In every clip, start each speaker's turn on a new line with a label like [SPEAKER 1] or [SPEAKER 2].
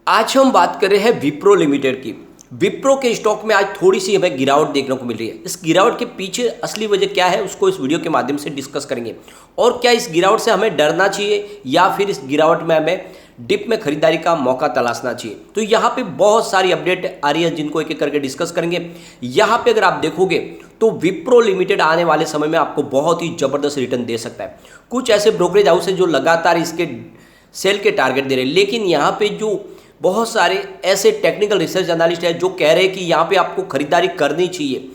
[SPEAKER 1] आज हम बात कर रहे हैं विप्रो लिमिटेड की। विप्रो के स्टॉक में आज थोड़ी सी हमें गिरावट देखने को मिल रही है। इस गिरावट के पीछे असली वजह क्या है उसको इस वीडियो के माध्यम से डिस्कस करेंगे। और क्या इस गिरावट से हमें डरना चाहिए या फिर इस गिरावट में हमें डिप में खरीदारी का मौका तलाशना चाहिए। तो यहाँ पे बहुत सारी अपडेट आ रही है जिनको एक एक करके डिस्कस करेंगे। यहाँ पे अगर आप देखोगे तो विप्रो लिमिटेड आने वाले समय में आपको बहुत ही जबरदस्त रिटर्न दे सकता है। कुछ ऐसे ब्रोकरेज हाउस है जो लगातार इसके सेल के टारगेट दे रहे हैं, लेकिन यहाँ पे जो बहुत सारे ऐसे टेक्निकल रिसर्च एनालिस्ट हैं जो कह रहे हैं कि यहाँ पे आपको खरीदारी करनी चाहिए।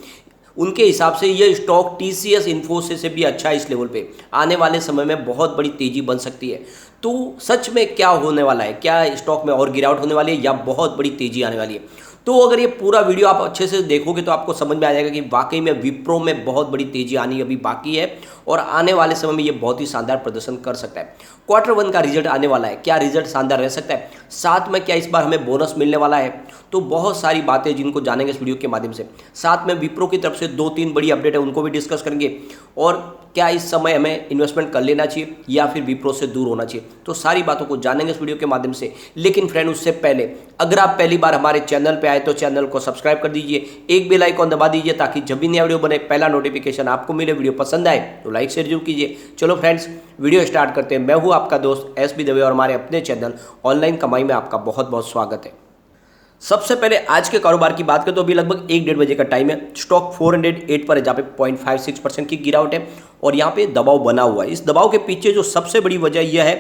[SPEAKER 1] उनके हिसाब से ये स्टॉक टीसीएस इन्फोसिस से भी अच्छा है। इस लेवल पे आने वाले समय में बहुत बड़ी तेजी बन सकती है। तो सच में क्या होने वाला है, क्या स्टॉक में और गिरावट होने वाली है या बहुत बड़ी तेजी आने वाली है? तो अगर ये पूरा वीडियो आप अच्छे से देखोगे तो आपको समझ में आ जाएगा कि वाकई में विप्रो में बहुत बड़ी तेजी आनी अभी बाकी है और आने वाले समय में ये बहुत ही शानदार प्रदर्शन कर सकता है। क्वार्टर वन का रिजल्ट आने वाला है, क्या रिजल्ट शानदार रह सकता है? साथ में क्या इस बार हमें बोनस मिलने वाला है? तो बहुत सारी बातें जिनको जानेंगे इस वीडियो के माध्यम से। साथ में विप्रो की तरफ से 2-3 बड़ी अपडेट है उनको भी डिस्कस करेंगे। और क्या इस समय हमें इन्वेस्टमेंट कर लेना चाहिए या फिर विप्रो से दूर होना चाहिए, तो सारी बातों को जानेंगे इस वीडियो के माध्यम से। लेकिन फ्रेंड, उससे पहले अगर आप पहली बार हमारे चैनल पे आए तो चैनल को सब्सक्राइब कर दीजिए, एक बेल आइकॉन दबा दीजिए ताकि जब भी नया वीडियो बने पहला नोटिफिकेशन आपको मिले। वीडियो पसंद आए तो लाइक शेयर जरूर कीजिए। चलो फ्रेंड्स, वीडियो स्टार्ट करते हैं। मैं हूँ आपका दोस्त एस बी दवे और हमारे अपने चैनल ऑनलाइन कमाई में आपका बहुत बहुत स्वागत है। सबसे पहले आज के कारोबार की बात करें तो अभी लगभग 1-1:30 बजे का टाइम है। स्टॉक 408 पर है जहाँ पे 0.56% की गिरावट है और यहाँ पे दबाव बना हुआ है। इस दबाव के पीछे जो सबसे बड़ी वजह यह है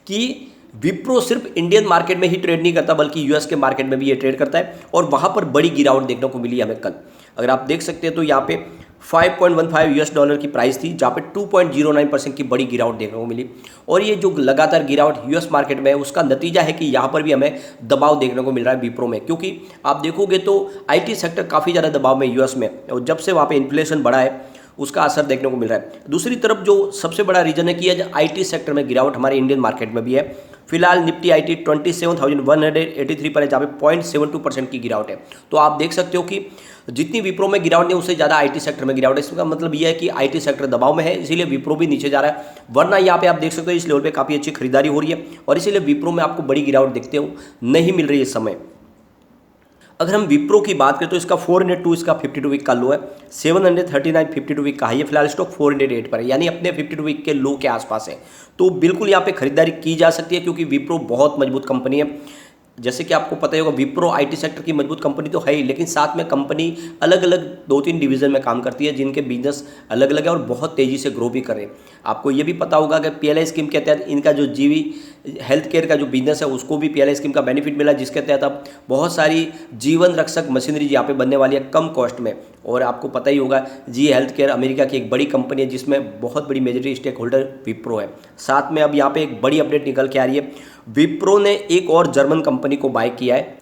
[SPEAKER 1] कि विप्रो सिर्फ इंडियन मार्केट में ही ट्रेड नहीं करता बल्कि यूएस के मार्केट में भी ये ट्रेड करता है और वहाँ पर बड़ी गिरावट देखने को मिली हमें कल। अगर आप देख सकते हैं तो यहाँ पे $5.15 की प्राइस थी जहाँ पे 2.09% की बड़ी गिरावट देखने को मिली। और ये जो लगातार गिरावट यूएस मार्केट में है उसका नतीजा है कि यहाँ पर भी हमें दबाव देखने को मिल रहा है विप्रो में, क्योंकि आप देखोगे तो आईटी सेक्टर काफ़ी ज़्यादा दबाव में यूएस में, और जब से वहाँ पे इन्फ्लेशन बढ़ा है उसका असर देखने को मिल रहा है। दूसरी तरफ जो सबसे बड़ा रीजन है कि आज आईटी सेक्टर में गिरावट हमारे इंडियन मार्केट में भी है। फिलहाल निफ्टी आईटी 27,183 पर है जहाँ पे 0.72% की गिरावट है। तो आप देख सकते हो कि जितनी विप्रो में गिरावट नहीं उससे ज़्यादा आईटी सेक्टर में गिरावट है। इसका मतलब यह है कि आईटी सेक्टर दबाव में है, इसीलिए विप्रो भी नीचे जा रहा है। वरना यहाँ पे आप देख सकते हो इस लेवल पे काफ़ी अच्छी खरीदारी हो रही है और इसीलिए विप्रो में आपको बड़ी गिरावट देखते हो नहीं मिल रही है इस समय। अगर हम विप्रो की बात करें तो इसका 402 इसका 52 वीक का लो है, 739 52 वीक का हाई है। फिलहाल स्टॉक 408 पर है, यानी अपने 52 वीक के लो के आसपास है। तो बिल्कुल यहाँ पे खरीदारी की जा सकती है क्योंकि विप्रो बहुत मजबूत कंपनी है। जैसे कि आपको पता ही होगा विप्रो आईटी सेक्टर की मजबूत कंपनी तो है ही, लेकिन साथ में कंपनी अलग अलग 2-3 डिवीजन में काम करती है जिनके बिजनेस अलग अलग है और बहुत तेज़ी से ग्रो भी कर रहे हैं। आपको ये भी पता होगा कि पीएलआई स्कीम के तहत इनका जो जीवी हेल्थ केयर का जो बिजनेस है उसको भी पीएलआई स्कीम का बेनिफिट मिला, जिसके तहत अब बहुत सारी जीवन रक्षक मशीनरी यहाँ पे बनने वाली है कम कॉस्ट में। और आपको पता ही होगा जी हेल्थ केयर अमेरिका की एक बड़ी कंपनी है जिसमें बहुत बड़ी मेजॉरिटी स्टेक होल्डर विप्रो है। साथ में अब यहाँ पे एक बड़ी अपडेट निकल के आ रही है, विप्रो ने एक और जर्मन कंपनी को बाय किया है।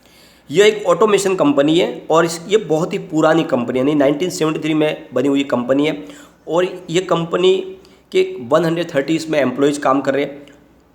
[SPEAKER 1] यह एक ऑटोमेशन कंपनी है और ये बहुत ही पुरानी कंपनी है, यानी 1973 में बनी हुई कंपनी है और ये कंपनी के 130 इसमें एम्प्लॉयज़ काम कर रहे हैं।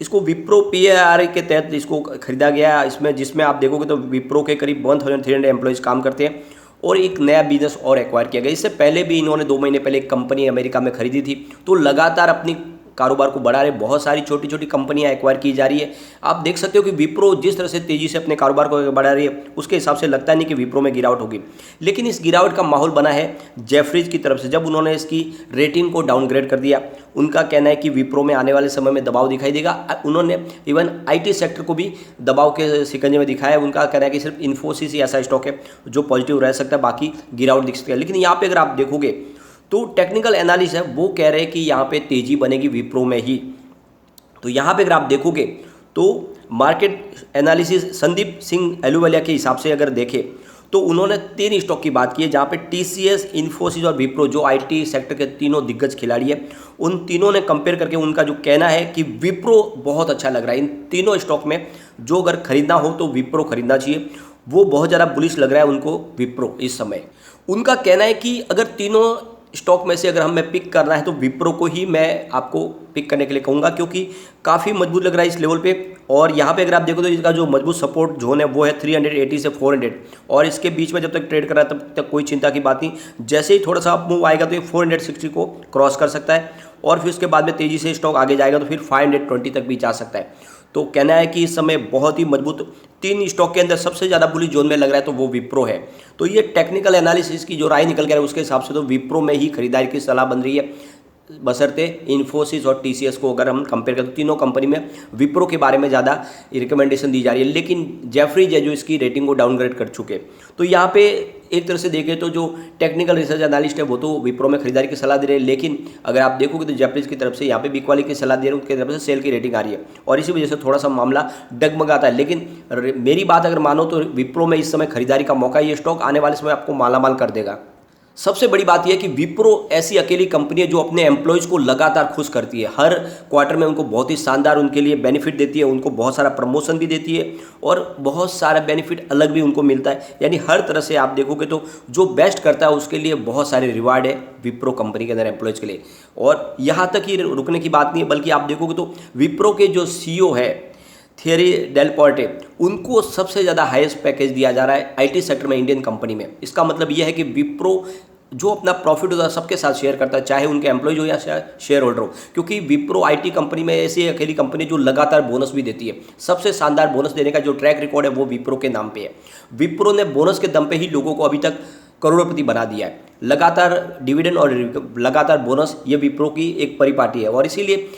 [SPEAKER 1] इसको विप्रो पीएआर के तहत इसको खरीदा गया है, इसमें जिसमें आप देखोगे तो विप्रो के करीब 1300 एम्प्लॉयज़ काम करते हैं और एक नया बिजनेस और एक्वायर किया गया। इससे पहले भी इन्होंने 2 महीने पहले एक कंपनी अमेरिका में खरीदी थी। तो लगातार अपनी कारोबार को बढ़ा रहे, बहुत सारी छोटी छोटी कंपनियां एक्वायर की जा रही है। आप देख सकते हो कि विप्रो जिस तरह से तेजी से अपने कारोबार को बढ़ा रही है उसके हिसाब से लगता नहीं कि विप्रो में गिरावट होगी। लेकिन इस गिरावट का माहौल बना है जेफरीज की तरफ से, जब उन्होंने इसकी रेटिंग को डाउनग्रेड कर दिया। उनका कहना है कि विप्रो में आने वाले समय में दबाव दिखाई देगा। उन्होंने इवन आईटी सेक्टर को भी दबाव के शिकंजे में दिखाया है। उनका कहना है कि सिर्फ इन्फोसिस ही ऐसा स्टॉक है जो पॉजिटिव रह सकता है, बाकी गिरावट दिख सकती है। लेकिन यहाँ पे अगर आप देखोगे तो टेक्निकल एनालिस्ट है वो कह रहे हैं कि यहाँ पे तेजी बनेगी विप्रो में ही। तो यहाँ पे अगर आप देखोगे तो मार्केट एनालिसिस संदीप सिंह एलुवालिया के हिसाब से अगर देखें तो उन्होंने 3 स्टॉक की बात की है जहाँ पे टीसीएस, इन्फोसिस और विप्रो जो आईटी सेक्टर के तीनों दिग्गज खिलाड़ी है, उन तीनों ने कंपेयर करके उनका जो कहना है कि विप्रो बहुत अच्छा लग रहा है। इन तीनों स्टॉक में जो अगर खरीदना हो तो विप्रो खरीदना चाहिए, वो बहुत ज़्यादा बुलिश लग रहा है उनको विप्रो इस समय। उनका कहना है कि अगर तीनों स्टॉक में से अगर हमें पिक करना है तो विप्रो को ही मैं आपको पिक करने के लिए कहूँगा, क्योंकि काफ़ी मजबूत लग रहा है इस लेवल पे। और यहाँ पे अगर आप देखो तो इसका जो मजबूत सपोर्ट जोन है वो है 380 से 400 और इसके बीच में जब तक ट्रेड कर रहा है तब तक कोई चिंता की बात नहीं। जैसे ही थोड़ा सा अप मूव आएगा तो ये 460 को क्रॉस कर सकता है और फिर उसके बाद में तेज़ी से स्टॉक आगे जाएगा तो फिर 520 तक भी जा सकता है। तो कहना है कि इस समय बहुत ही मजबूत 3 स्टॉक के अंदर सबसे ज़्यादा बुलिश जोन में लग रहा है तो वो विप्रो है। तो ये टेक्निकल एनालिसिस की जो राय निकल के आ रही है उसके हिसाब से तो विप्रो में ही खरीदारी की सलाह बन रही है, बशर्ते इन्फोसिस और टीसीएस को अगर हम कंपेयर करें तो तीनों कंपनी में विप्रो के बारे में ज़्यादा रिकमेंडेशन दी जा रही है। लेकिन जेफरीज है जो इसकी रेटिंग को डाउनग्रेड कर चुके। तो यहाँ पे एक तरह से देखें तो जो टेक्निकल रिसर्च एनालिस्ट है वो तो विप्रो में खरीदारी की सलाह दे रहे हैं, लेकिन अगर आप देखोगे तो जेफरीज की तरफ से यहाँ पे बिक वाली की सलाह दे रहे हैं, उनकी तरफ से सेल की रेटिंग आ रही है और इसी वजह से थोड़ा सा मामला डगमगाता है। लेकिन मेरी बात अगर मानो तो विप्रो में इस समय खरीदारी का मौका, ये स्टॉक आने वाले समय आपको मालामाल कर देगा। सबसे बड़ी बात यह है कि विप्रो ऐसी अकेली कंपनी है जो अपने एम्प्लॉयज़ को लगातार खुश करती है। हर क्वार्टर में उनको बहुत ही शानदार उनके लिए बेनिफिट देती है, उनको बहुत सारा प्रमोशन भी देती है और बहुत सारा बेनिफिट अलग भी उनको मिलता है। यानी हर तरह से आप देखोगे तो जो बेस्ट करता है उसके लिए बहुत सारे रिवार्ड है विप्रो कंपनी के अंदर एम्प्लॉयज़ के लिए। और यहाँ तक ही रुकने की बात नहीं है, बल्कि आप देखोगे तो विप्रो के जो CEO है थियरी डेल पोर्टे, उनको सबसे ज़्यादा हाईएस्ट पैकेज दिया जा रहा है आईटी सेक्टर में इंडियन कंपनी में। इसका मतलब यह है कि विप्रो जो अपना प्रॉफिट होता है सबके साथ शेयर करता है, चाहे उनके एम्प्लॉयज हो या शेयर होल्डर हो, क्योंकि विप्रो आईटी कंपनी में ऐसी अकेली कंपनी जो लगातार बोनस भी देती है। सबसे शानदार बोनस देने का जो ट्रैक रिकॉर्ड है वो विप्रो के नाम पे है। विप्रो ने बोनस के दम पे ही लोगों को अभी तक करोड़पति बना दिया है। लगातार डिविडेंड और लगातार बोनस, ये विप्रो की एक परिपाटी है और इसीलिए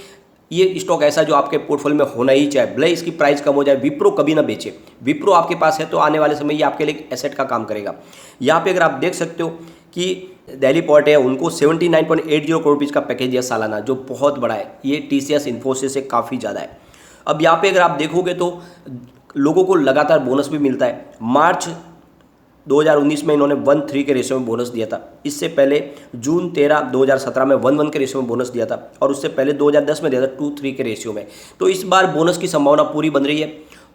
[SPEAKER 1] ये स्टॉक ऐसा जो आपके पोर्टफोलियो में होना ही चाहिए। भले इसकी प्राइस कम हो जाए, विप्रो कभी ना बेचे। विप्रो आपके पास है तो आने वाले समय ये आपके लिए एक एसेट का काम करेगा। यहाँ पे अगर आप देख सकते हो कि दिल्ली पोर्ट है, उनको 79.80 करोड़ रुपीज़ का पैकेज दिया सालाना, जो बहुत बड़ा है। ये टीसीएस इन्फोसिस से काफ़ी ज़्यादा है। अब यहाँ पे अगर आप देखोगे तो लोगों को लगातार बोनस भी मिलता है। मार्च 2019 में इन्होंने 1:3 के रेशियो में बोनस दिया था। इससे पहले जून 13 2017 में 1:1 के रेशियो में बोनस दिया था और उससे पहले 2010 में दिया था 2:3 के रेशियो में। तो इस बार बोनस की संभावना पूरी बन रही है।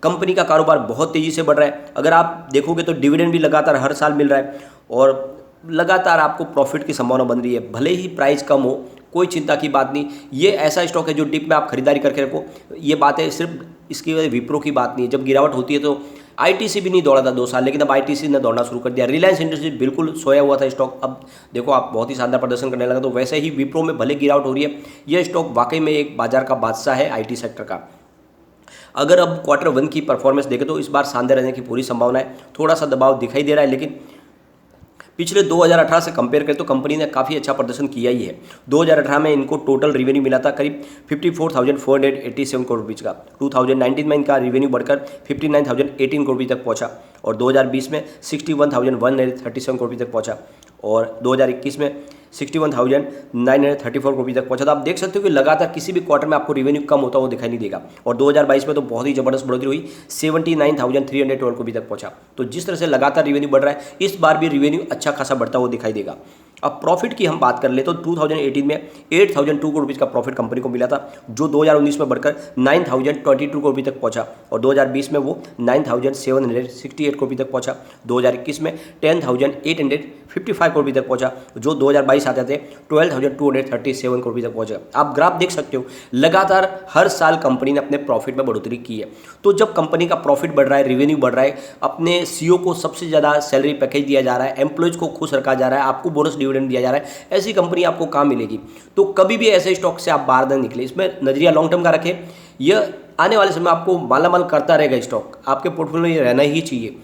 [SPEAKER 1] कंपनी का कारोबार बहुत तेज़ी से बढ़ रहा है। अगर आप देखोगे तो डिविडेंड भी लगातार हर साल मिल रहा है और लगातार आपको प्रॉफिट की संभावना बन रही है। भले ही प्राइस कम हो, कोई चिंता की बात नहीं। ये ऐसा स्टॉक है जो डिप में आप खरीदारी करके रखो। ये बात है, सिर्फ इसकी वजह विप्रो की बात नहीं है। जब गिरावट होती है तो आईटीसी भी नहीं दौड़ा था 2 साल, लेकिन अब आईटीसी ने दौड़ना शुरू कर दिया। रिलायंस इंडस्ट्रीज बिल्कुल सोया हुआ था स्टॉक, अब देखो आप बहुत ही शानदार प्रदर्शन करने लगा। तो वैसे ही विप्रो में भले गिरावट हो रही है, यह स्टॉक वाकई में एक बाजार का बादशाह है आईटी सेक्टर का। अगर अब Q1 की परफॉर्मेंस देखें तो इस बार शानदार रहने की पूरी संभावना है। थोड़ा सा दबाव दिखाई दे रहा है, लेकिन पिछले 2018 से कंपेयर करें तो कंपनी ने काफ़ी अच्छा प्रदर्शन किया ही है। 2018 में इनको टोटल रिवेन्यू मिला था करीब 54,487 करोड़ रुपीज़ का। 2019 में इनका रिवेन्यू बढ़कर 59,018 करोड़ रुपये तक पहुंचा और 2020 में 61,137 करोड़ रुपये तक पहुंचा और 2021 में 61,934 करोड़ रुपये तक पहुंचा। तो आप देख सकते हो कि लगातार किसी भी क्वार्टर में आपको रिवेन्यू कम होता हुआ दिखाई नहीं देगा। और 2022 में तो बहुत ही जबरदस्त बढ़ोतरी हुई, 79,312 करोड़ रुपये तक पहुंचा। तो जिस तरह से लगातार रिवेन्यू बढ़ रहा है, इस बार भी रिवेन्यू अच्छा खासा बढ़ता हुआ दिखाई देगा। अब प्रॉफिट की हम बात कर ले तो 2018 में 8,002 करोड़ रुपये का प्रॉफिट कंपनी को मिला था, जो 2019 में बढ़कर 9,022 करोड़ रुपये तक पहुंचा और 2020 में वो 9,768 करोड़ रुपये तक पहुंचा। 2021 में 10,855 करोड़ रुपये तक पहुंचा, जो 2022 आते थे 12,237 करोड़ रुपये तक पहुंचा। आप ग्राफ देख सकते हो, लगातार हर साल कंपनी ने अपने प्रॉफिट में बढ़ोतरी की है। तो जब कंपनी का प्रॉफिट बढ़ रहा है, रिवेन्यू बढ़ रहा है, अपने सीईओ को सबसे ज़्यादा सैलरी पैकेज दिया जा रहा है, एम्प्लॉयज़ को खुश रखा जा रहा है, आपको बोनस डिविडेंड दिया जा रहा है, ऐसी कंपनी आपको कहाँ मिलेगी। तो कभी भी ऐसे स्टॉक से आप बाहर न निकले। इसमें नजरिया लॉन्ग टर्म का रखें। यह आने वाले समय आपको मालामाल करता रहेगा। स्टॉक आपके पोर्टफोलियो में रहना ही चाहिए,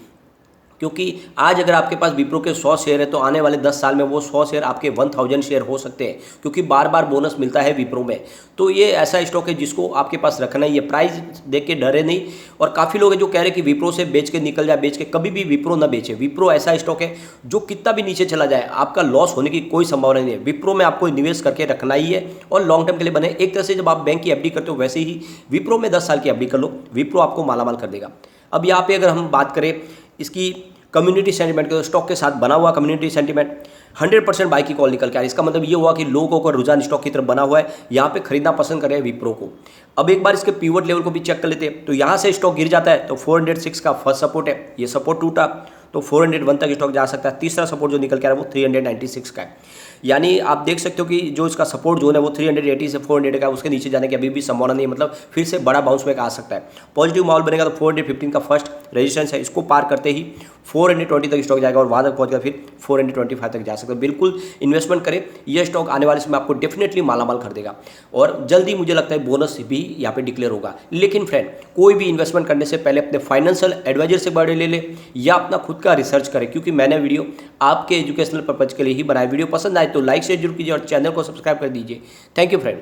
[SPEAKER 1] क्योंकि आज अगर आपके पास विप्रो के 100 शेयर है तो आने वाले 10 साल में वो 100 शेयर आपके 1000 शेयर हो सकते हैं, क्योंकि बार बार बोनस मिलता है विप्रो में। तो ये ऐसा स्टॉक है जिसको आपके पास रखना ही है। प्राइस देख के डरे नहीं। और काफ़ी लोग हैं जो कह रहे हैं कि विप्रो से बेच के निकल जाए, बेच के कभी भी विप्रो ना बेचे। विप्रो ऐसा स्टॉक है जो कितना भी नीचे चला जाए आपका लॉस होने की कोई संभावना नहीं है। विप्रो में आपको निवेश करके रखना ही है और लॉन्ग टर्म के लिए बने। एक तरह से जब आप बैंक की एफडी करते हो वैसे ही विप्रो में 10 साल की एफडी कर लो, विप्रो आपको मालामाल कर देगा। अब यहाँ पे अगर हम बात करें इसकी कम्युनिटी सेंटीमेंट के, तो स्टॉक के साथ बना हुआ कम्युनिटी सेंटीमेंट 100% बाई की कॉल निकल के आ रही है। इसका मतलब ये हुआ कि लोगों का रुझान स्टॉक की तरफ बना हुआ है, यहाँ पे खरीदना पसंद कर रहे हैं विप्रो को। अब एक बार इसके पिवट लेवल को भी चेक कर लेते हैं। तो यहाँ से स्टॉक गिर जाता है तो 406 का फर्स्ट सपोर्ट है, ये सपोर्ट टूटा तो 401 तक स्टॉक जा सकता है। तीसरा सपोर्ट जो निकल के आ रहा है वो 396 का है। यानी आप देख सकते हो कि जो इसका सपोर्ट जोन है वो 380 से 400 का है, उसके नीचे जाने की अभी भी संभावना नहीं है, मतलब फिर से बड़ा बाउंस बैक आ सकता है। पॉजिटिव माहौल बनेगा तो 415 का फर्स्ट रेजिस्टेंस है, इसको पार करते ही 420 तक स्टॉक जाएगा और वहाँ तक पहुँच गया फिर 425 तक जा सकता है। बिल्कुल इन्वेस्टमेंट करें, यह स्टॉक आने वाले समय आपको डेफिनेटली मालामाल कर देगा और जल्दी मुझे लगता है बोनस भी यहाँ पे डिक्लेयर होगा। लेकिन फ्रेंड, कोई भी इन्वेस्टमेंट करने से पहले अपने फाइनेंशियल एडवाइजर से बड़े ले ले या अपना खुद का रिसर्च करें, क्योंकि मैंने वीडियो आपके एजुकेशनल पर्पज के लिए ही बनाया। वीडियो पसंद आए तो लाइक शेयर जरूर कीजिए और चैनल को सब्सक्राइब कर दीजिए। Thank you friend.